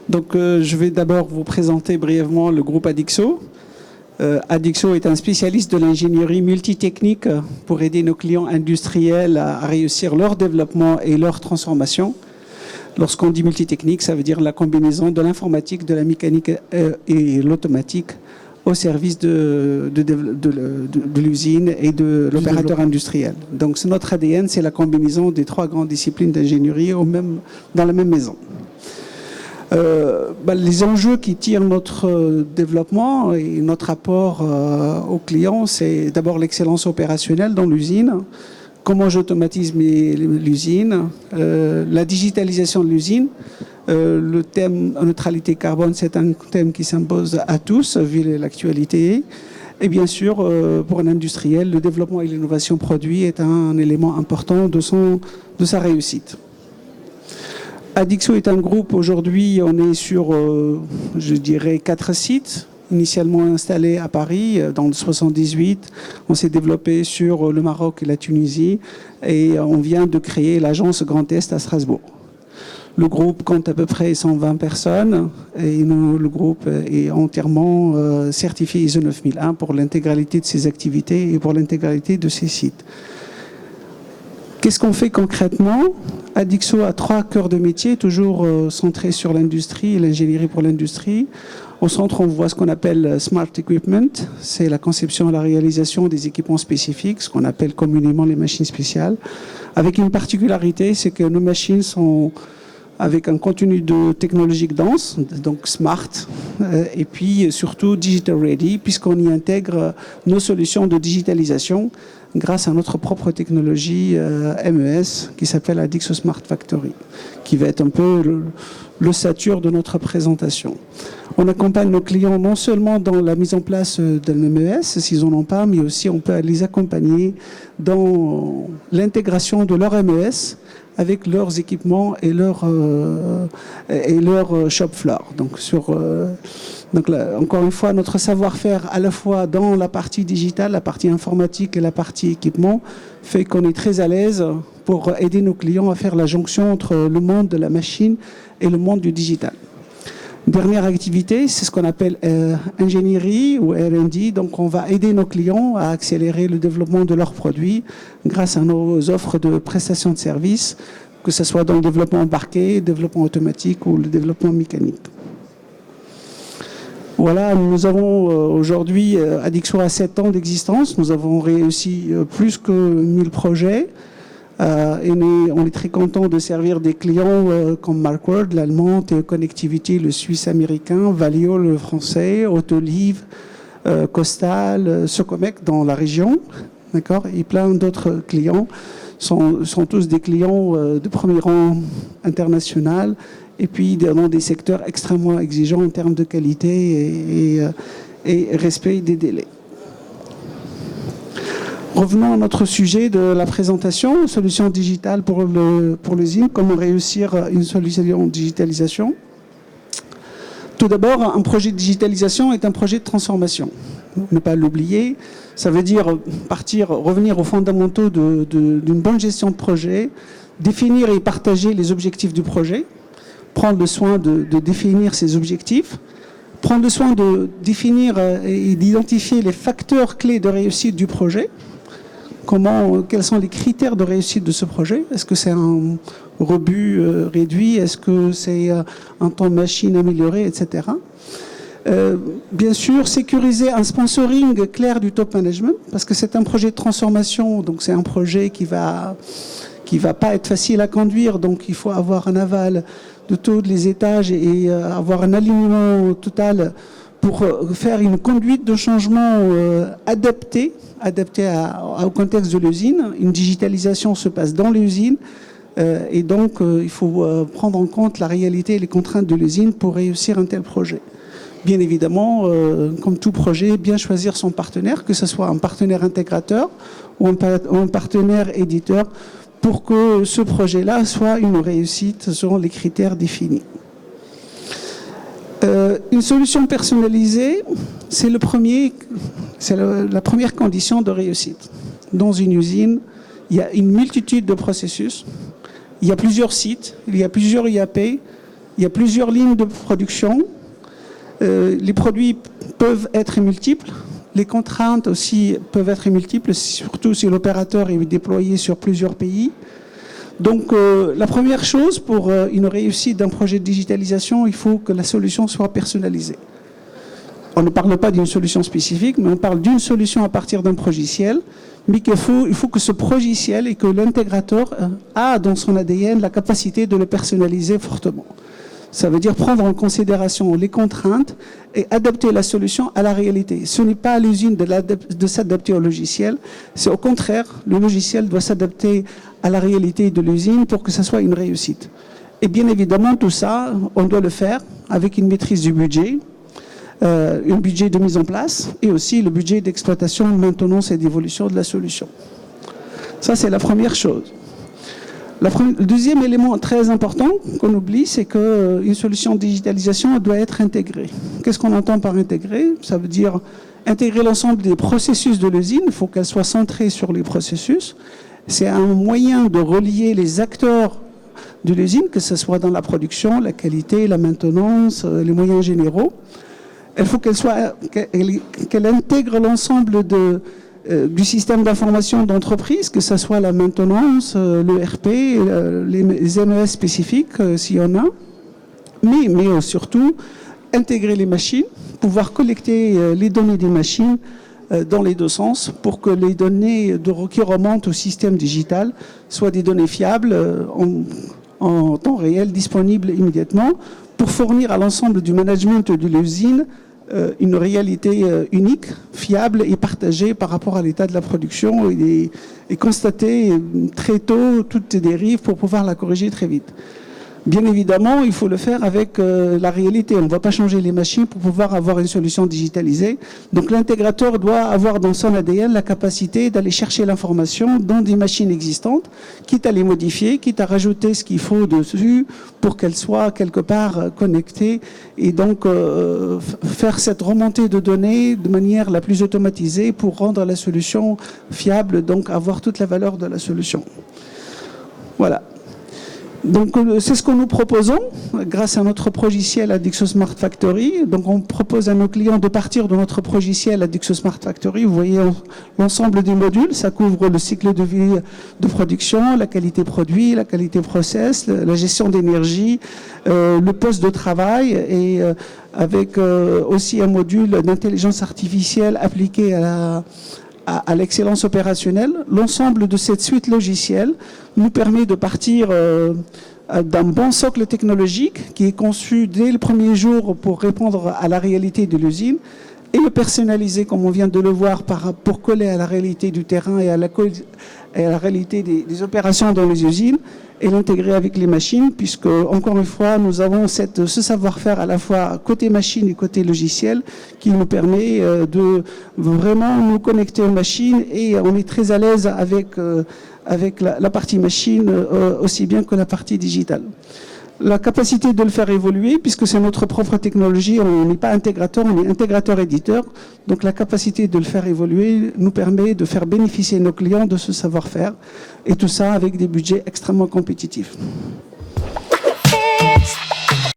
Donc, je vais d'abord vous présenter brièvement le groupe Adixo. Adixo est un spécialiste de l'ingénierie multitechnique pour aider nos clients industriels à réussir leur développement et leur transformation. Lorsqu'on dit multitechnique, ça veut dire la combinaison de l'informatique, de la mécanique et l'automatique au service de l'usine et de l'opérateur industriel. Donc, notre ADN, c'est la combinaison des trois grandes disciplines d'ingénierie dans la même maison. Les enjeux qui tirent notre développement et notre apport aux clients, c'est d'abord l'excellence opérationnelle dans l'usine. Comment j'automatise l'usine, la digitalisation de l'usine. Le thème neutralité carbone, c'est un thème qui s'impose à tous, vu l'actualité. Et bien sûr, pour un industriel, le développement et l'innovation produit est un élément important de sa réussite. Adixo est un groupe, aujourd'hui, on est sur, je dirais, 4 sites. Initialement installés à Paris, dans le 78. On s'est développé sur le Maroc et la Tunisie. Et on vient de créer l'agence Grand Est à Strasbourg. Le groupe compte à peu près 120 personnes. Et le groupe est entièrement certifié ISO 9001 pour l'intégralité de ses activités et pour l'intégralité de ses sites. Qu'est-ce qu'on fait concrètement? Adixo a 3 cœurs de métier, toujours centrés sur l'industrie et l'ingénierie pour l'industrie. Au centre, on voit ce qu'on appelle Smart Equipment. C'est la conception et la réalisation des équipements spécifiques, ce qu'on appelle communément les machines spéciales. Avec une particularité, c'est que nos machines sont avec un contenu technologique dense, donc smart, et puis surtout digital ready, puisqu'on y intègre nos solutions de digitalisation grâce à notre propre technologie MES qui s'appelle Adixo Smart Factory, qui va être un peu l'ossature de notre présentation. On accompagne nos clients non seulement dans la mise en place d'un MES, s'ils n'en ont pas, mais aussi on peut les accompagner dans l'intégration de leur MES avec leurs équipements et leur shop floor. Donc là, encore une fois, notre savoir-faire à la fois dans la partie digitale, la partie informatique et la partie équipement fait qu'on est très à l'aise pour aider nos clients à faire la jonction entre le monde de la machine et le monde du digital. Dernière activité, c'est ce qu'on appelle ingénierie ou R&D. Donc, on va aider nos clients à accélérer le développement de leurs produits grâce à nos offres de prestations de services, que ce soit dans le développement embarqué, le développement automatique ou le développement mécanique. Voilà, nous avons aujourd'hui, Adixo a 7 ans d'existence. Nous avons réussi plus que 1000 projets. Et on est très content de servir des clients comme Markward, l'allemand, TE Connectivity, le suisse-américain, Valeo, le français, Autoliv, Costal, Socomec dans la région, d'accord, et plein d'autres clients sont tous des clients de premier rang international et puis dans des secteurs extrêmement exigeants en termes de qualité et respect des délais. Revenons à notre sujet de la présentation, solution digitale pour l'usine, comment réussir une solution de digitalisation. Tout d'abord, un projet de digitalisation est un projet de transformation. Ne pas l'oublier, ça veut dire revenir aux fondamentaux d'une bonne gestion de projet, définir et partager les objectifs du projet, prendre le soin de définir ces objectifs, prendre le soin de définir et d'identifier les facteurs clés de réussite du projet. Quels sont les critères de réussite de ce projet? Est-ce que c'est un rebut réduit? Est-ce que c'est un temps de machine amélioré, etc. Bien sûr, sécuriser un sponsoring clair du top management, parce que c'est un projet de transformation, donc c'est un projet qui va pas être facile à conduire, donc il faut avoir un aval de tous les étages et avoir un alignement total pour faire une conduite de changement adaptée au contexte de l'usine. Une digitalisation se passe dans l'usine et donc il faut prendre en compte la réalité et les contraintes de l'usine pour réussir un tel projet. Bien évidemment, comme tout projet, bien choisir son partenaire, que ce soit un partenaire intégrateur ou un partenaire éditeur, pour que ce projet-là soit une réussite selon les critères définis. Une solution personnalisée, c'est la première condition de réussite. Dans une usine, il y a une multitude de processus, il y a plusieurs sites, il y a plusieurs IAP, Il y a plusieurs lignes de production. Les produits peuvent être multiples. Les contraintes aussi peuvent être multiples, surtout si l'opérateur est déployé sur plusieurs pays. Donc, la première chose pour une réussite d'un projet de digitalisation, il faut que la solution soit personnalisée. On ne parle pas d'une solution spécifique, mais on parle d'une solution à partir d'un logiciel, mais il faut que ce logiciel et que l'intégrateur a dans son ADN la capacité de le personnaliser fortement. Ça veut dire prendre en considération les contraintes et adapter la solution à la réalité. Ce n'est pas à l'usine de s'adapter au logiciel, c'est au contraire, le logiciel doit s'adapter à la réalité de l'usine pour que ce soit une réussite. Et bien évidemment, tout ça, on doit le faire avec une maîtrise du budget, un budget de mise en place et aussi le budget d'exploitation, de maintenance et d'évolution de la solution. Ça, c'est la première chose. Le deuxième élément très important qu'on oublie, c'est qu'une solution de digitalisation doit être intégrée. Qu'est-ce qu'on entend par intégrer? Ça veut dire intégrer l'ensemble des processus de l'usine. Il faut qu'elle soit centrée sur les processus. C'est un moyen de relier les acteurs de l'usine, que ce soit dans la production, la qualité, la maintenance, les moyens généraux. Il faut qu'elle intègre l'ensemble du système d'information d'entreprise, que ce soit la maintenance, le RP, les MES spécifiques, s'il y en a, mais surtout intégrer les machines, pouvoir collecter les données des machines dans les deux sens pour que les données qui remontent au système digital soient des données fiables en temps réel, disponibles immédiatement, pour fournir à l'ensemble du management de l'usine une réalité unique, fiable et partagée par rapport à l'état de la production et constater très tôt toutes les dérives pour pouvoir la corriger très vite. Bien évidemment, il faut le faire avec la réalité. On ne va pas changer les machines pour pouvoir avoir une solution digitalisée. Donc l'intégrateur doit avoir dans son ADN la capacité d'aller chercher l'information dans des machines existantes, quitte à les modifier, quitte à rajouter ce qu'il faut dessus pour qu'elles soient quelque part connectées et donc faire cette remontée de données de manière la plus automatisée pour rendre la solution fiable, donc avoir toute la valeur de la solution. Voilà. Donc, c'est ce que nous proposons grâce à notre logiciel Addixo Smart Factory. Donc, on propose à nos clients de partir de notre logiciel Addixo Smart Factory. Vous voyez l'ensemble des modules. Ça couvre le cycle de vie de production, la qualité produit, la qualité process, la gestion d'énergie, le poste de travail et avec aussi un module d'intelligence artificielle appliqué à l'excellence opérationnelle. L'ensemble de cette suite logicielle nous permet de partir d'un bon socle technologique qui est conçu dès le premier jour pour répondre à la réalité de l'usine et le personnaliser, comme on vient de le voir, pour coller à la réalité du terrain et à la réalité des opérations dans les usines et l'intégrer avec les machines, puisque, encore une fois, nous avons ce savoir-faire à la fois côté machine et côté logiciel qui nous permet de vraiment nous connecter aux machines et on est très à l'aise avec la partie machine aussi bien que la partie digitale. La capacité de le faire évoluer, puisque c'est notre propre technologie, on n'est pas intégrateur, on est intégrateur-éditeur. Donc la capacité de le faire évoluer nous permet de faire bénéficier nos clients de ce savoir-faire. Et tout ça avec des budgets extrêmement compétitifs.